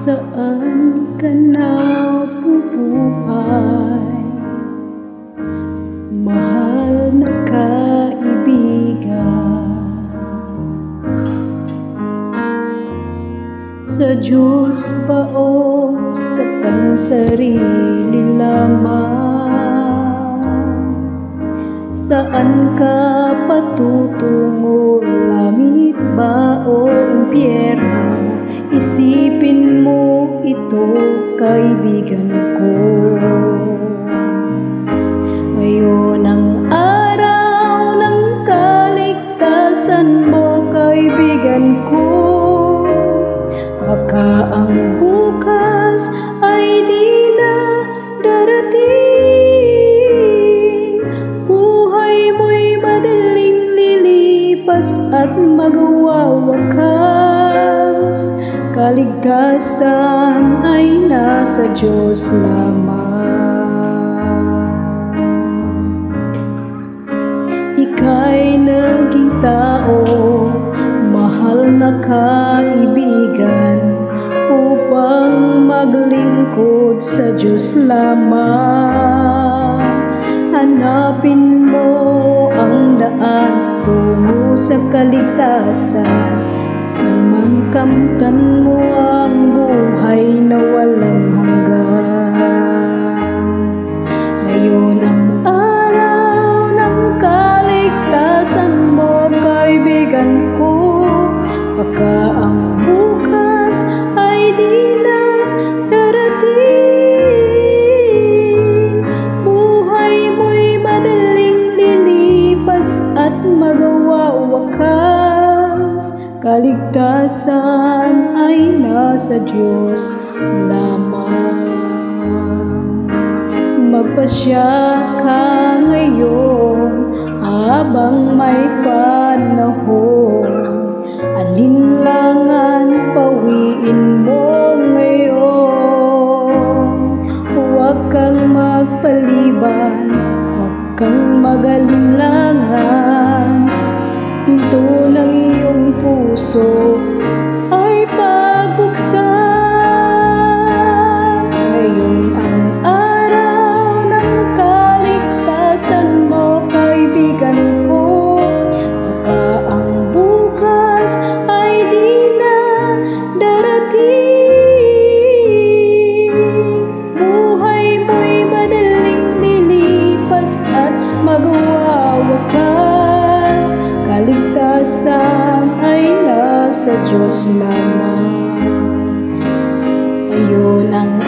Saan ka na bubuhay, mahal na kaibigan? Sa Diyos ba o sa pansarili lamang? Saan ka patutungo, langit ba o impyerno? Isipin mo ito, kaibigan ko. Ngayon ang araw ng kaligtasan mo, kaibigan ko. Baka ang bukas ay di na darating. Buhay mo'y madaling lilipas at magwawakas. Kaligtasan ay nasa Diyos lamang. Ika'y naging tao, mahal na kaibigan, upang maglingkod sa Diyos lamang. Hanapin mo ang daan tungo sa kaligtasan. Kamtan mo ang buhay na walang hanggan. Ngayon ang araw ng kaligtasan mo, kaibigan ko. Baka ang bukas ay di na darating. Buhay mo'y madaling lilipas at magwawakas. Kaligtasan ay nasa Diyos lamang. Magpasya ka ngayon habang may panahon. Alinlangan pawiin mo ngayon. Huwag kang magpaliban, huwag kang mag-alinlangan. Pinto ng iyong puso ay pagbuksan. Ngayon ang araw ng kaligtasan mo, kaibigan ko. Baka ang bukas ay di na darating. Buhay mo'y madaling lilipas at magwawakas. Kaligtasan ay nasa Diyos lamang. Ngayon ang